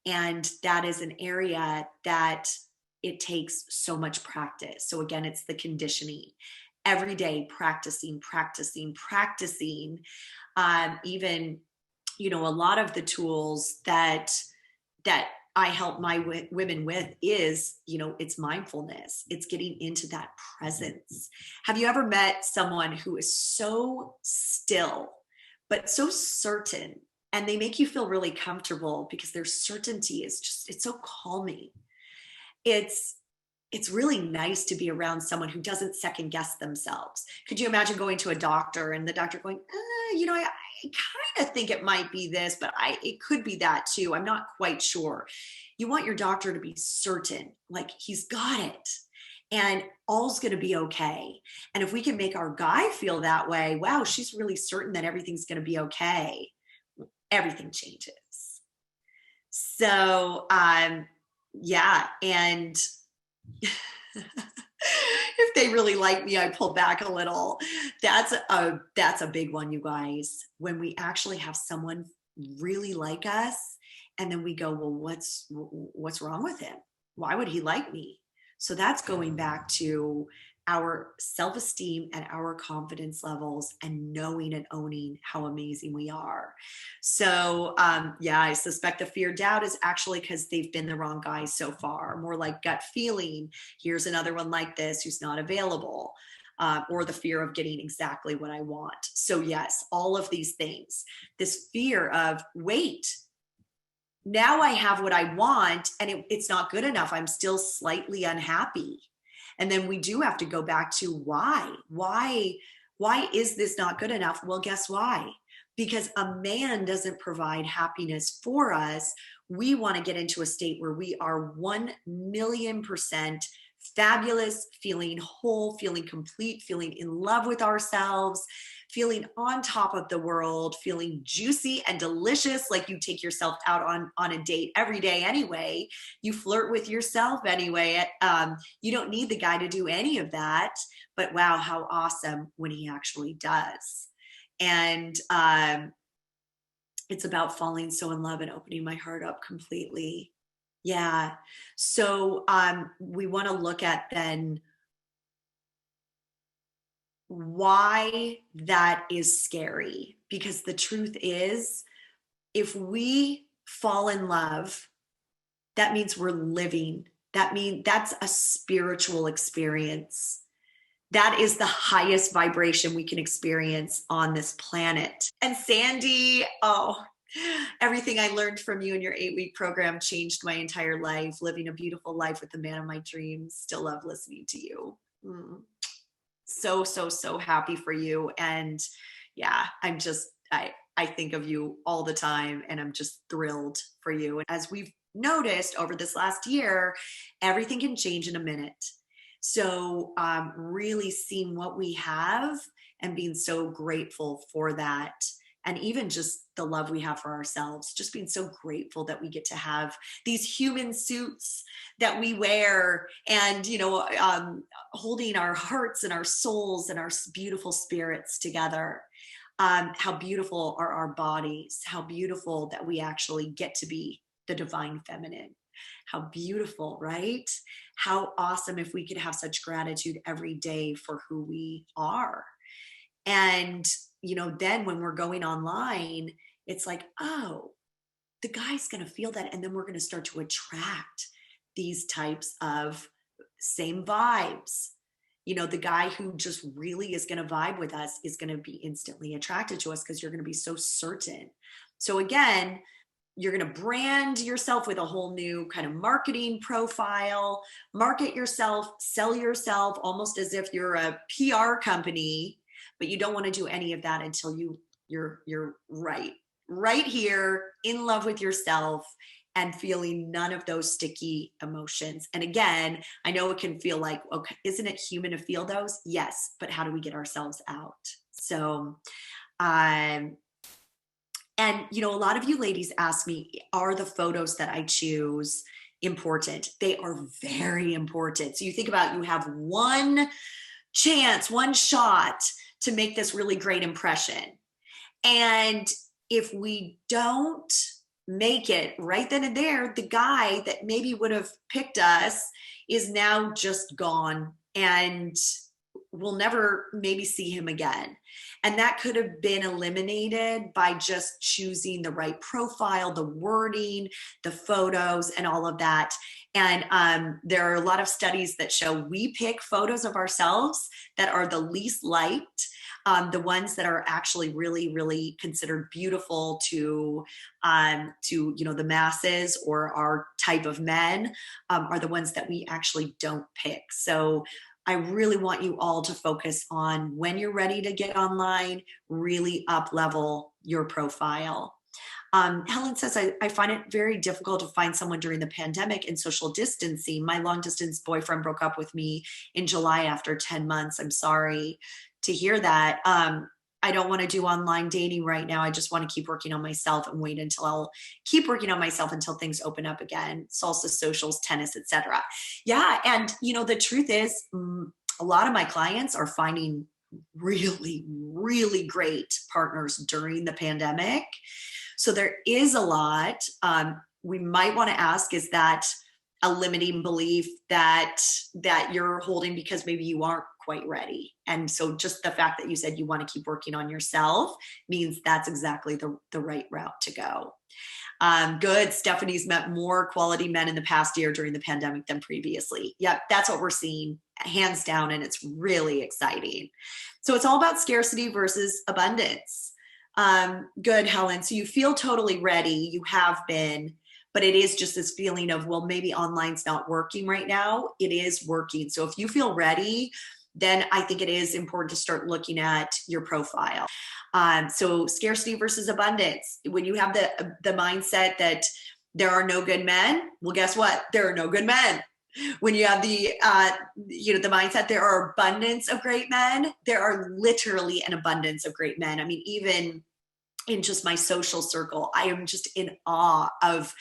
And that is an area that it takes so much practice. So again, it's the conditioning. Every day, practicing. Even, a lot of the tools that I help my women with is, it's mindfulness. It's getting into that presence. Have you ever met someone who is so still, but so certain, and they make you feel really comfortable because their certainty is it's so calming. It's really nice to be around someone who doesn't second guess themselves. Could you imagine going to a doctor and the doctor going, I kind of think it might be this, but it could be that too. I'm not quite sure. You want your doctor to be certain, like he's got it and all's going to be okay. And if we can make our guy feel that way, wow, she's really certain that everything's going to be okay, everything changes. So, yeah. And if they really like me, I pull back a little. That's a big one, you guys. When we actually have someone really like us, and then we go, well, what's wrong with him? Why would he like me? So that's going back to our self-esteem and our confidence levels and knowing and owning how amazing we are. So yeah, I suspect the fear doubt is actually because they've been the wrong guy so far, more like gut feeling. Here's another one like this who's not available. Or the fear of getting exactly what I want. So yes, all of these things, this fear of, wait, now I have what I want and it's not good enough. I'm still slightly unhappy. And then we do have to go back to why is this not good enough? Well, guess why? Because a man doesn't provide happiness for us. We want to get into a state where we are 1,000,000% fabulous, feeling whole, feeling complete, feeling in love with ourselves, feeling on top of the world, feeling juicy and delicious, like you take yourself out on a date every day anyway. You flirt with yourself anyway. You don't need the guy to do any of that, but wow, how awesome when he actually does. And it's about falling so in love and opening my heart up completely. Yeah. So we want to look at then why that is scary. Because the truth is, if we fall in love, that means we're living. That's a spiritual experience. That is the highest vibration we can experience on this planet. And Sandy, everything I learned from you in your 8-week program changed my entire life. Living a beautiful life with the man of my dreams. Still love listening to you. So happy for you. And yeah, I think of you all the time and I'm just thrilled for you. And as we've noticed over this last year, everything can change in a minute. So really seeing what we have and being so grateful for that and even just the love we have for ourselves, just being so grateful that we get to have these human suits that we wear, and holding our hearts and our souls and our beautiful spirits together. How beautiful are our bodies, how beautiful that we actually get to be the divine feminine. How beautiful, right? How awesome if we could have such gratitude every day for who we are. And, then when we're going online, it's like, oh, the guy's going to feel that. And then we're going to start to attract these types of same vibes. The guy who just really is going to vibe with us is going to be instantly attracted to us because you're going to be so certain. So again, you're going to brand yourself with a whole new kind of marketing profile, market yourself, sell yourself almost as if you're a PR company, but you don't want to do any of that until you're right here, in love with yourself and feeling none of those sticky emotions. And again, I know it can feel like, okay, isn't it human to feel those? Yes, but how do we get ourselves out? So, and a lot of you ladies ask me, are the photos that I choose important? They are very important. So you think about, you have one chance, one shot to make this really great impression. And if we don't make it right then and there, the guy that maybe would have picked us is now just gone, and we'll never maybe see him again. And that could have been eliminated by just choosing the right profile, the wording, the photos, and all of that. And there are a lot of studies that show we pick photos of ourselves that are the least liked. The ones that are actually really, really considered beautiful to the masses or our type of men are the ones that we actually don't pick. So I really want you all to focus on, when you're ready to get online, really up level your profile. Helen says, I find it very difficult to find someone during the pandemic and social distancing. My long distance boyfriend broke up with me in July after 10 months. I'm sorry to hear that. I don't want to do online dating right now. I just want to keep working on myself and wait until I'll keep working on myself until things open up again. Salsa, socials, tennis, etc. Yeah. And the truth is, a lot of my clients are finding really, really great partners during the pandemic. So there is a lot. We might want to ask, is that a limiting belief that you're holding because maybe you aren't quite ready? And so just the fact that you said you want to keep working on yourself means that's exactly the right route to go. Good. Stephanie's met more quality men in the past year during the pandemic than previously. Yep, that's what we're seeing, hands down, and it's really exciting. So it's all about scarcity versus abundance. Good, Helen. So you feel totally ready. You have been. But it is just this feeling of, well, maybe online's not working right now. It is working. So if you feel ready, then I think it is important to start looking at your profile. So scarcity versus abundance. When you have the mindset that there are no good men, well, guess what? There are no good men. When you have the mindset there are abundance of great men, there are literally an abundance of great men. I mean, even in just my social circle, I am just in awe of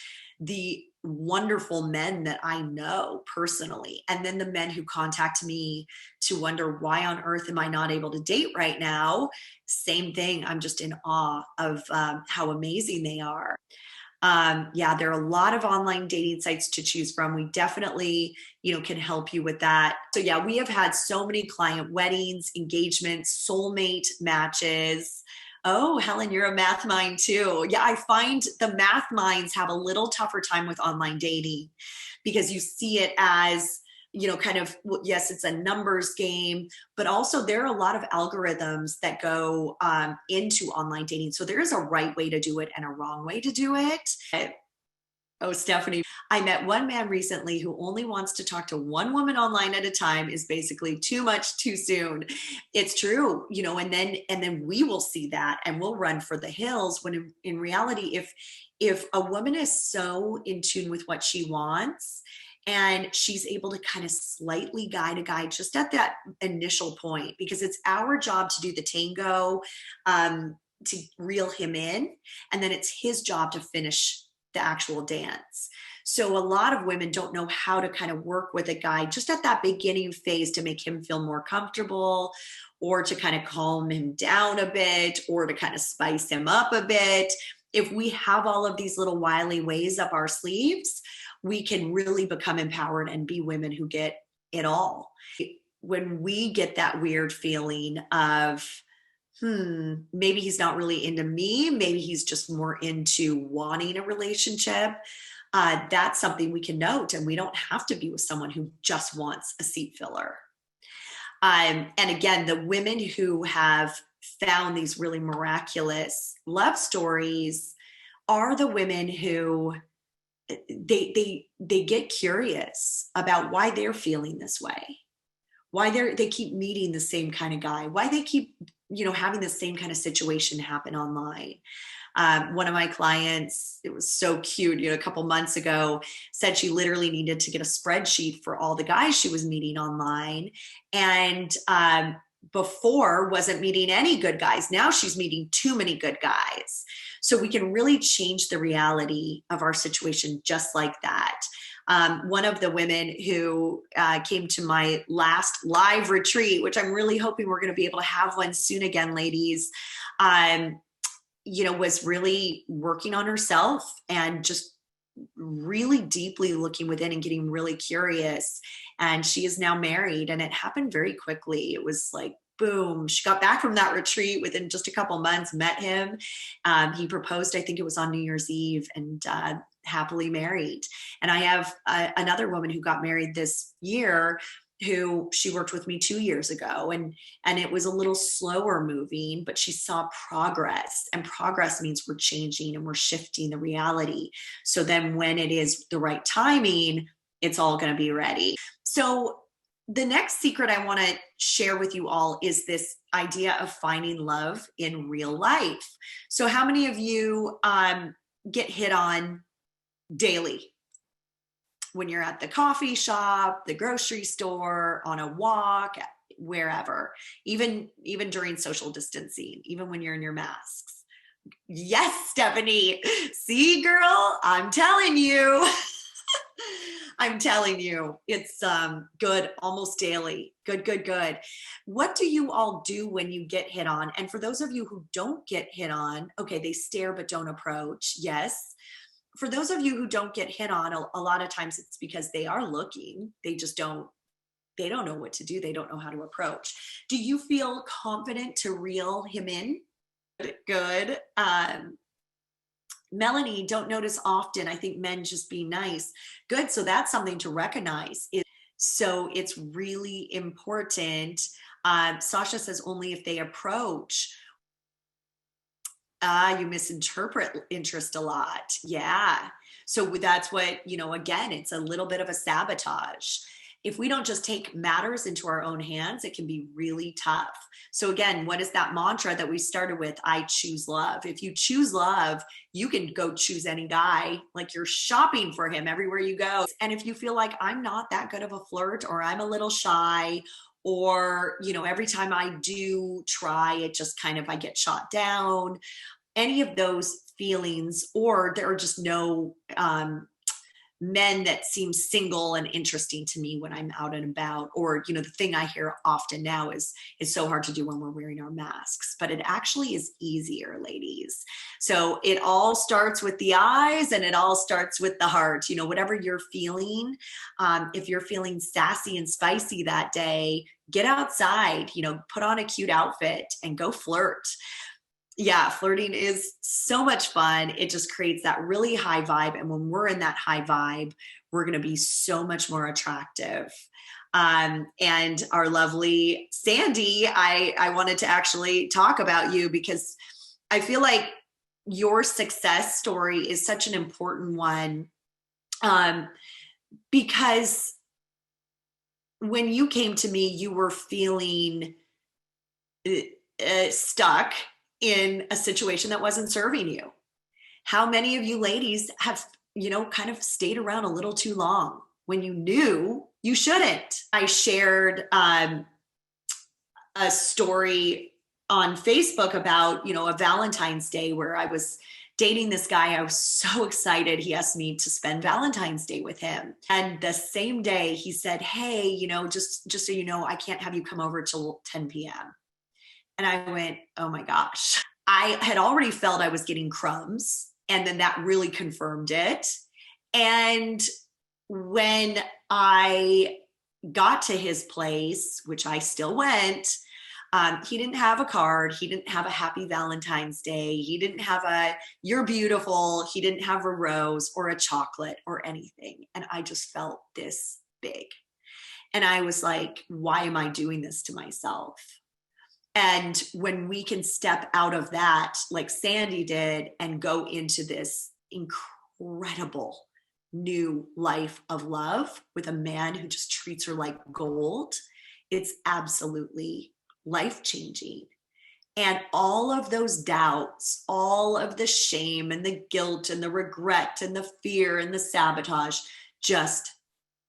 the wonderful men that I know personally. And then the men who contact me to wonder, why on earth am I not able to date right now? Same thing. I'm just in awe of how amazing they are. There are a lot of online dating sites to choose from. We definitely, can help you with that. So we have had so many client weddings, engagements, soulmate matches. Oh, Helen, you're a math mind too. Yeah, I find the math minds have a little tougher time with online dating because you see it as, yes, it's a numbers game, but also there are a lot of algorithms that go into online dating. So there is a right way to do it and a wrong way to do it. Oh, Stephanie, I met one man recently who only wants to talk to one woman online at a time. Is basically too much too soon. It's true, and then we will see that and we'll run for the hills, when in reality, if a woman is so in tune with what she wants and she's able to kind of slightly guide a guy just at that initial point, because it's our job to do the tango, to reel him in, and then it's his job to finish the actual dance. So a lot of women don't know how to kind of work with a guy just at that beginning phase to make him feel more comfortable, or to kind of calm him down a bit, or to kind of spice him up a bit. If we have all of these little wily ways up our sleeves, we can really become empowered and be women who get it all. When we get that weird feeling of, maybe he's not really into me, maybe he's just more into wanting a relationship, that's something we can note, and we don't have to be with someone who just wants a seat filler. And again, the women who have found these really miraculous love stories are the women who they get curious about why they're feeling this way, why they keep meeting the same kind of guy, why they keep having the same kind of situation happen online. One of my clients, it was so cute, a couple months ago, said she literally needed to get a spreadsheet for all the guys she was meeting online. And before wasn't meeting any good guys. Now she's meeting too many good guys. So we can really change the reality of our situation just like that. One of the women who came to my last live retreat, which I'm really hoping we're going to be able to have one soon again, ladies, was really working on herself and just really deeply looking within and getting really curious. And she is now married, and it happened very quickly. It was like, boom, she got back from that retreat within just a couple months, met him. He proposed, I think it was on New Year's Eve, and happily married. And I have another woman who got married this year, who she worked with me 2 years ago, and it was a little slower moving, but she saw progress, and progress means we're changing and we're shifting the reality. So then when it is the right timing, it's all going to be ready. So the next secret I want to share with you all is this idea of finding love in real life. So how many of you get hit on daily? When you're at the coffee shop, the grocery store, on a walk, wherever, even during social distancing, even when you're in your masks. Yes, Stephanie. See, girl, I'm telling you. I'm telling you, it's good almost daily. Good. What do you all do when you get hit on? And for those of you who don't get hit on, okay, they stare but don't approach. Yes. For those of you who don't get hit on, a lot of times it's because they are looking. They don't know what to do. They don't know how to approach. Do you feel confident to reel him in? Good. Melanie, don't notice often. I think men just be nice. Good. So that's something to recognize. So it's really important. Sasha says only if they approach. You misinterpret interest a lot. Yeah. So that's what, again, it's a little bit of a sabotage. If we don't just take matters into our own hands, it can be really tough. So again, what is that mantra that we started with? I choose love. If you choose love, you can go choose any guy, like you're shopping for him everywhere you go. And if you feel like I'm not that good of a flirt, or I'm a little shy, or, every time I do try, it just kind of, I get shot down, any of those feelings, or there are just no men that seem single and interesting to me when I'm out and about, or, the thing I hear often now is it's so hard to do when we're wearing our masks, but it actually is easier, ladies. So it all starts with the eyes, and it all starts with the heart. Whatever you're feeling, if you're feeling sassy and spicy that day, get outside, put on a cute outfit and go flirt. Yeah, flirting is so much fun. It just creates that really high vibe. And when we're in that high vibe, we're going to be so much more attractive. And our lovely Sandy, I wanted to actually talk about you, because I feel like your success story is such an important one. Because when you came to me, you were feeling stuck in a situation that wasn't serving you. How many of you ladies have, kind of stayed around a little too long when you knew you shouldn't? I shared a story on Facebook about, a Valentine's Day where I was dating this guy. I was so excited. He asked me to spend Valentine's Day with him. And the same day he said, hey, just so you know, I can't have you come over till 10 p.m. And I went, oh my gosh. I had already felt I was getting crumbs. And then that really confirmed it. And when I got to his place, which I still went, he didn't have a card. He didn't have a happy Valentine's Day. He didn't have a you're beautiful. He didn't have a rose or a chocolate or anything. And I just felt this big. And I was like, why am I doing this to myself? And when we can step out of that, like Sandy did, and go into this incredible new life of love with a man who just treats her like gold, it's absolutely life-changing. And all of those doubts, all of the shame and the guilt and the regret and the fear and the sabotage just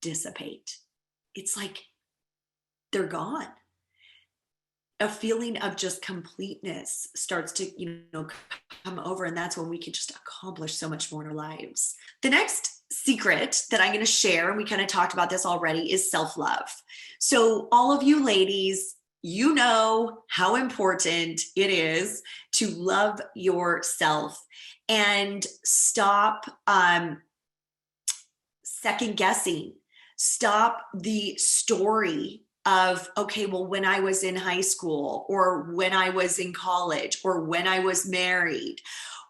dissipate. It's like they're gone. A feeling of just completeness starts to, come over, and that's when we can just accomplish so much more in our lives. The next secret that I'm going to share, and we kind of talked about this already, is self-love. So all of you ladies, you know how important it is to love yourself and stop second guessing. Stop the story of, okay, well, when I was in high school, or when I was in college, or when I was married,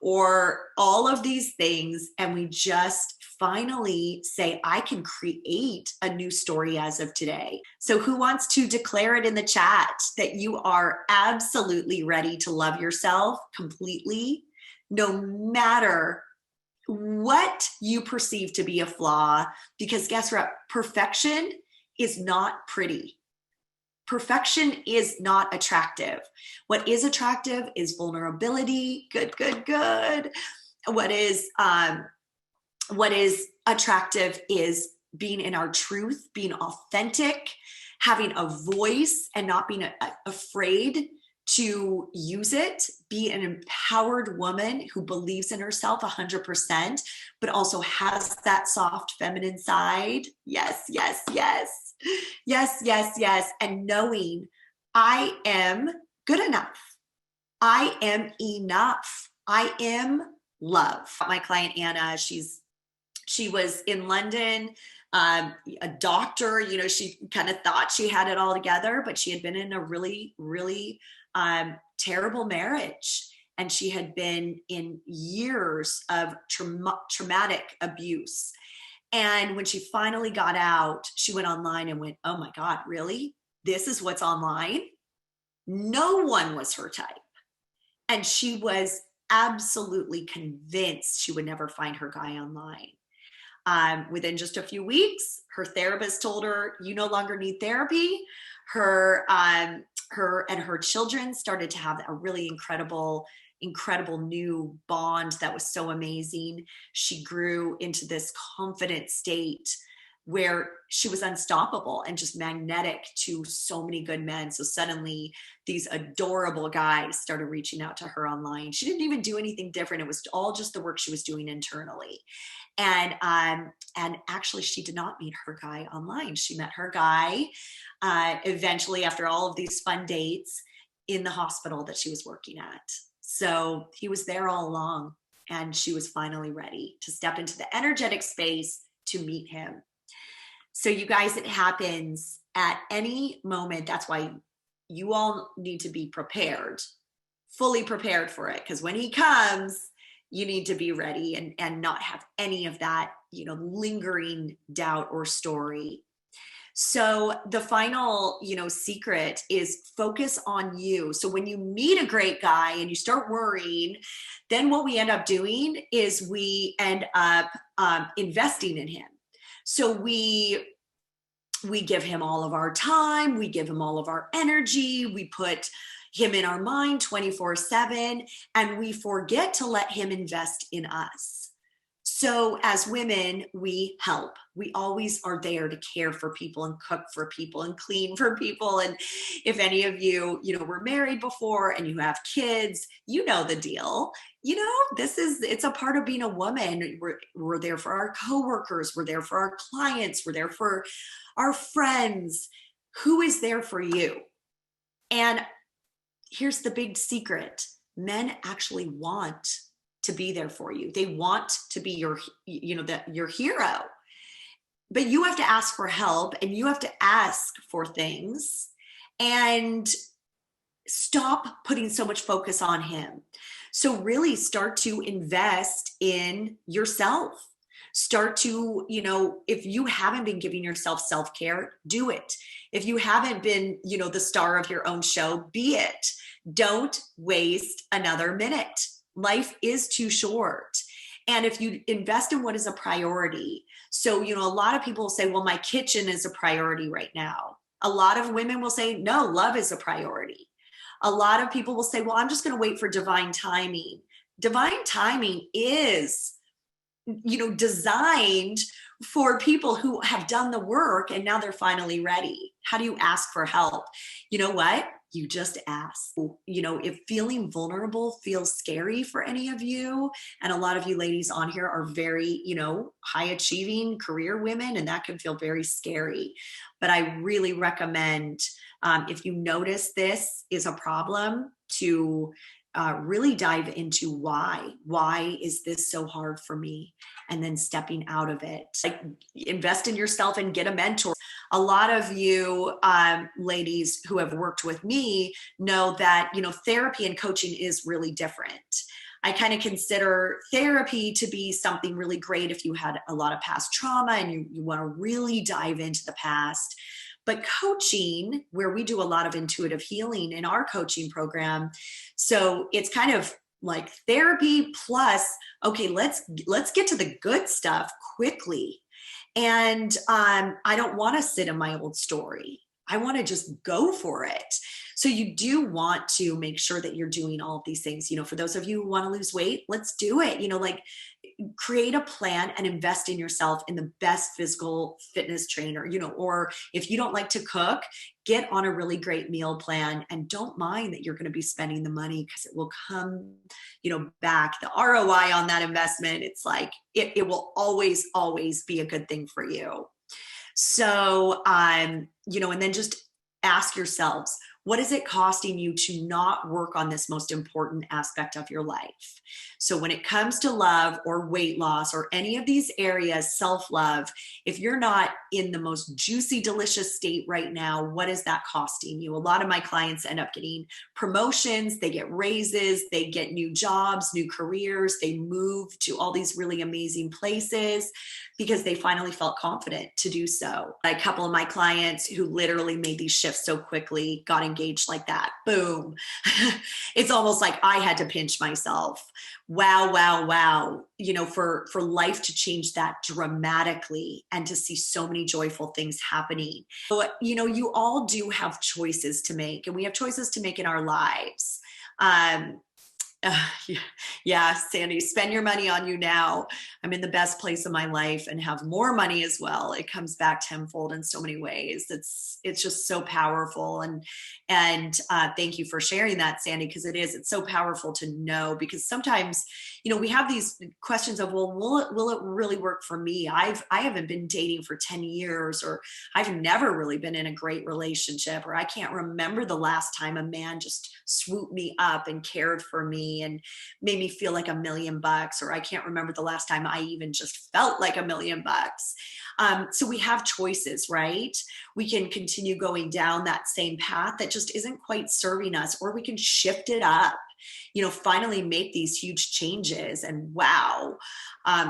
or all of these things. And we just finally say, I can create a new story as of today. So who wants to declare it in the chat that you are absolutely ready to love yourself completely, no matter what you perceive to be a flaw? Because guess what? Perfection is not pretty. Perfection is not attractive. What is attractive is vulnerability. Good. What is attractive is being in our truth, being authentic, having a voice and not being afraid to use it, be an empowered woman who believes in herself 100%, but also has that soft feminine side. Yes. And knowing I am good enough. I am enough. I am love. My client, Anna, she was in London, a doctor, she kind of thought she had it all together, but she had been in a really, really terrible marriage. And she had been in years of traumatic abuse. And when she finally got out, she went online and went, oh my God, really? This is what's online? No one was her type. And she was absolutely convinced she would never find her guy online. Within just a few weeks, her therapist told her, you no longer need therapy. Her and her children started to have a really incredible new bond that was so amazing. She grew into this confident state where she was unstoppable and just magnetic to so many good men. So suddenly these adorable guys started reaching out to her online. She didn't even do anything different. It was all just the work she was doing internally. And actually she did not meet her guy online. She met her guy eventually after all of these fun dates in the hospital that she was working at. So he was there all along, and she was finally ready to step into the energetic space to meet him. So you guys, it happens at any moment. That's why you all need to be prepared, fully prepared for it. Because when he comes, you need to be ready and not have any of that, lingering doubt or story. So the final, secret is focus on you. So when you meet a great guy and you start worrying, then what we end up doing is we end up investing in him. So we give him all of our time, we give him all of our energy, we put him in our mind 24/7, and we forget to let him invest in us. So as women, we help. We always are there to care for people and cook for people and clean for people. And if any of you, were married before and you have kids, you know the deal. It's a part of being a woman. We're there for our coworkers. We're there for our clients. We're there for our friends. Who is there for you? And here's the big secret. Men actually want to be there for you. They want to be your hero. But you have to ask for help and you have to ask for things and stop putting so much focus on him. So really start to invest in yourself. Start to, if you haven't been giving yourself self-care, do it. If you haven't been, the star of your own show, be it. Don't waste another minute. Life is too short. And if you invest in what is a priority, so, a lot of people will say, well, my kitchen is a priority right now. A lot of women will say, no, love is a priority. A lot of people will say, well, I'm just going to wait for divine timing. Divine timing is, designed for people who have done the work and now they're finally ready. How do you ask for help? You know what? You just ask. If feeling vulnerable feels scary for any of you, and a lot of you ladies on here are very, high achieving career women, and that can feel very scary. But I really recommend, if you notice this is a problem, to really dive into why. Why is this so hard for me? And then stepping out of it. Like, invest in yourself and get a mentor. A lot of you ladies who have worked with me know that, therapy and coaching is really different. I kind of consider therapy to be something really great if you had a lot of past trauma and you want to really dive into the past. But coaching, where we do a lot of intuitive healing in our coaching program, so it's kind of like therapy plus, okay, let's get to the good stuff quickly. And I don't want to sit in my old story. I want to just go for it. So you do want to make sure that you're doing all of these things. For those of you who want to lose weight, let's do it. Create a plan and invest in yourself in the best physical fitness trainer, or if you don't like to cook, get on a really great meal plan and don't mind that you're going to be spending the money because it will come, back. The ROI on that investment, it's like, it will always, always be a good thing for you. So, and then just ask yourselves, what is it costing you to not work on this most important aspect of your life? So when it comes to love or weight loss or any of these areas, self-love, if you're not in the most juicy, delicious state right now, what is that costing you? A lot of my clients end up getting promotions, they get raises, they get new jobs, new careers, they move to all these really amazing places because they finally felt confident to do so. A couple of my clients who literally made these shifts so quickly got engaged like that. Boom. It's almost like I had to pinch myself. Wow, wow, wow. For life to change that dramatically and to see so many joyful things happening. So, you all do have choices to make, and we have choices to make in our lives. Yeah, Sandy, spend your money on you now. I'm in the best place of my life and have more money as well. It comes back tenfold in so many ways. It's just so powerful. And thank you for sharing that, Sandy, because it's so powerful to know, because sometimes, we have these questions of, well, will it really work for me? I haven't been dating for 10 years, or I've never really been in a great relationship, or I can't remember the last time a man just swooped me up and cared for me and made me feel like $1 million, or I can't remember the last time I even just felt like $1 million. So we have choices, right? We can continue going down that same path that just isn't quite serving us, or we can shift it up, finally make these huge changes. And wow,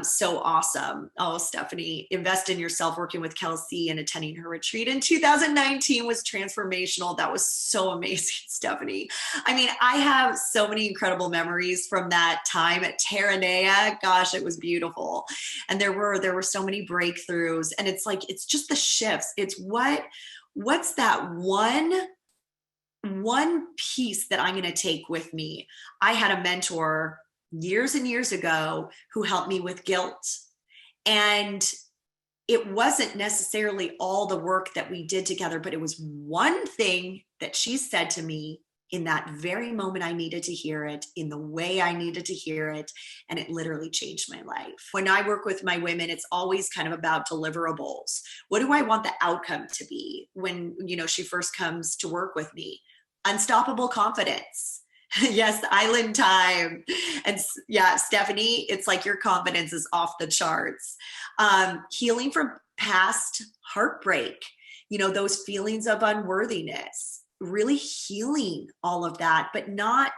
so awesome. Oh, Stephanie, invest in yourself. Working with Kelsey and attending her retreat in 2019 was transformational. That was so amazing, Stephanie. I mean, I have so many incredible memories from that time at Terranea. Gosh, it was beautiful. And there were so many breakthroughs, and it's just the shifts. It's what's that one piece that I'm going to take with me. I had a mentor years and years ago who helped me with guilt. And it wasn't necessarily all the work that we did together, but it was one thing that she said to me in that very moment I needed to hear it, in the way I needed to hear it, and it literally changed my life. When I work with my women, it's always kind of about deliverables. What do I want the outcome to be when, she first comes to work with me? Unstoppable confidence. Yes, island time. And yeah, Stephanie, it's like your confidence is off the charts. Healing from past heartbreak, those feelings of unworthiness, really healing all of that, but not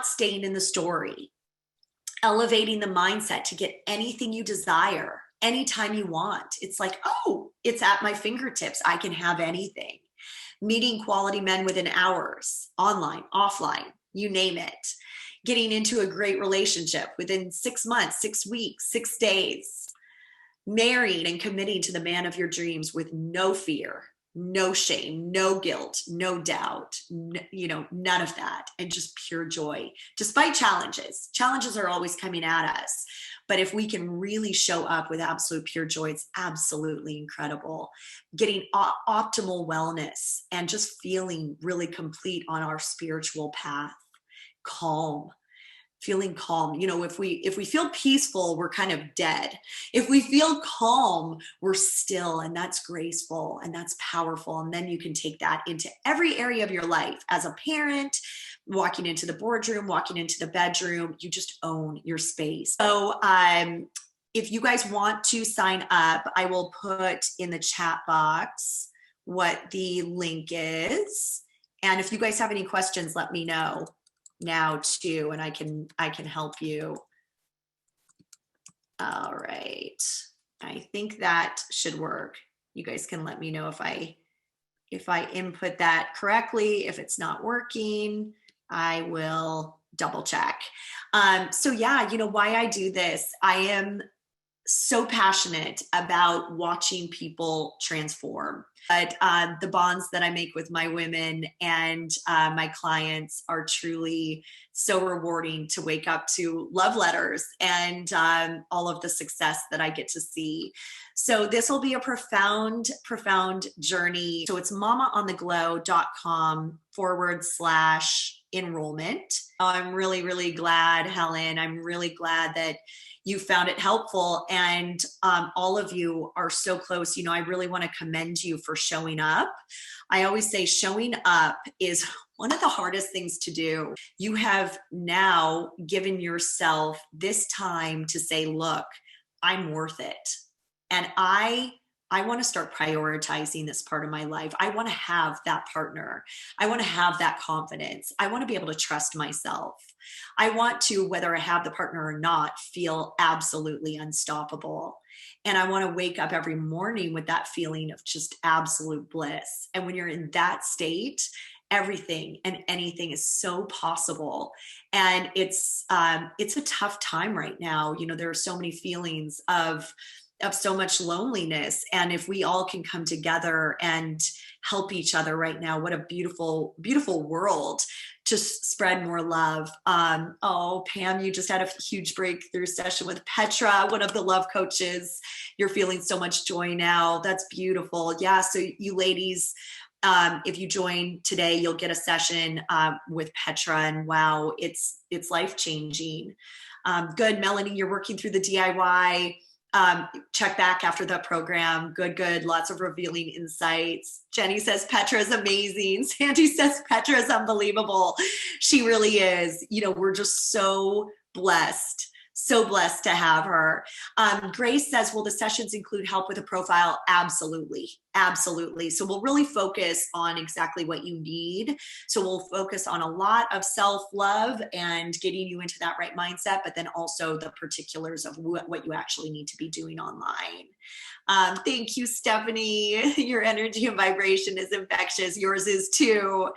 staying in the story. Elevating the mindset to get anything you desire anytime you want. It's like, oh, it's at my fingertips. I can have anything. Meeting quality men within hours, online, offline, you name it. Getting into a great relationship within 6 months, 6 weeks, 6 days. Marrying and committing to the man of your dreams with no fear, no shame, no guilt, no doubt, none of that, and just pure joy, despite challenges. Challenges are always coming at us. But if we can really show up with absolute pure joy, it's absolutely incredible. Getting optimal wellness and just feeling really complete on our spiritual path. Calm. Feeling calm. If we feel peaceful, we're kind of dead. If we feel calm, we're still, and that's graceful and that's powerful. And then you can take that into every area of your life. As a parent, walking into the boardroom, walking into the bedroom, you just own your space. So if you guys want to sign up, I will put in the chat box what the link is. And if you guys have any questions, let me know now too, and I can help you. All right, I think that should work. You guys can let me know if I input that correctly. If it's not working, I will double check. So yeah, why I do this, I am so passionate about watching people transform. But the bonds that I make with my women and my clients are truly so rewarding to wake up to love letters and all of the success that I get to see. So this will be a profound, profound journey. So it's mamaontheglow.com/enrollment. I'm really, really glad, Helen. I'm really glad that you found it helpful, and all of you are so close. I really want to commend you for showing up. I always say showing up is one of the hardest things to do. You have now given yourself this time to say, look, I'm worth it. And I want to start prioritizing this part of my life. I want to have that partner. I want to have that confidence. I want to be able to trust myself. I want to, whether I have the partner or not, feel absolutely unstoppable. And I want to wake up every morning with that feeling of just absolute bliss. And when you're in that state, everything and anything is so possible. And it's a tough time right now. There are so many feelings of so much loneliness. And if we all can come together and help each other right now, what a beautiful, beautiful world to spread more love. Oh, Pam, you just had a huge breakthrough session with Petra, one of the love coaches. You're feeling so much joy now. That's beautiful. Yeah. So you ladies, if you join today, you'll get a session with Petra, and wow, it's life-changing. Good. Melanie, you're working through the DIY. Check back after the program. Good. Lots of revealing insights. Jenny says Petra is amazing. Sandy says Petra is unbelievable. She really is. We're just so blessed to have her. Grace says, will the sessions include help with a profile? Absolutely. So we'll really focus on exactly what you need. So we'll focus on a lot of self-love and getting you into that right mindset, but then also the particulars of what you actually need to be doing online. Thank you, Stephanie. Your energy and vibration is infectious. Yours is too.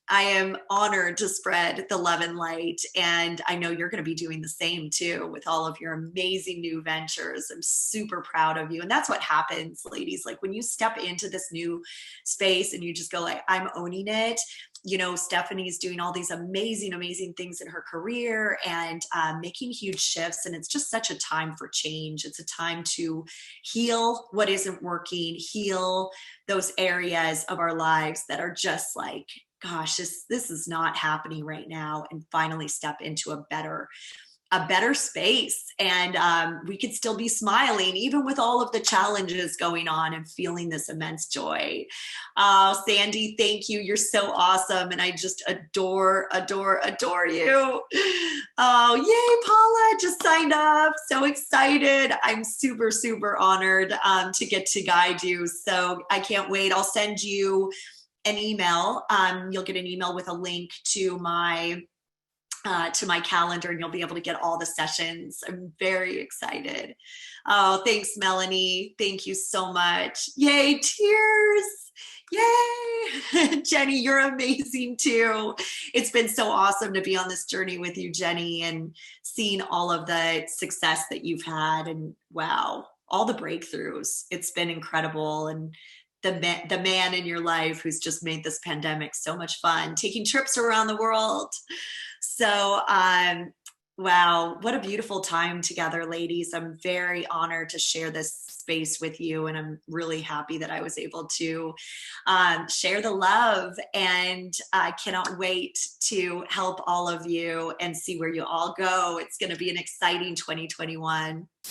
I am honored to spread the love and light. And I know you're going to be doing the same too with all of your amazing new ventures. I'm super proud of you. And that's what happens, ladies. Like when you step step into this new space and you just go like, I'm owning it. You know, Stephanie's doing all these amazing, amazing things in her career and making huge shifts. And it's just such a time for change. It's a time to heal what isn't working, heal those areas of our lives that are just like, gosh, this is not happening right now, and finally step into a better space. And we could still be smiling even with all of the challenges going on and feeling this immense joy. Sandy, thank you. You're so awesome. And I just adore you. Oh, yay, Paula just signed up. So excited. I'm super, super honored to get to guide you. So I can't wait. I'll send you an email. You'll get an email with a link to my calendar, and you'll be able to get all the sessions. I'm very excited. Oh, thanks, Melanie. Thank you so much. Yay, tears. Yay. Jenny, you're amazing too. It's been so awesome to be on this journey with you, Jenny, and seeing all of the success that you've had, and wow, all the breakthroughs. It's been incredible. And the man in your life who's just made this pandemic so much fun, taking trips around the world. So, wow, what a beautiful time together, ladies. I'm very honored to share this space with you, and I'm really happy that I was able to share the love, and I cannot wait to help all of you and see where you all go. It's going to be an exciting 2021.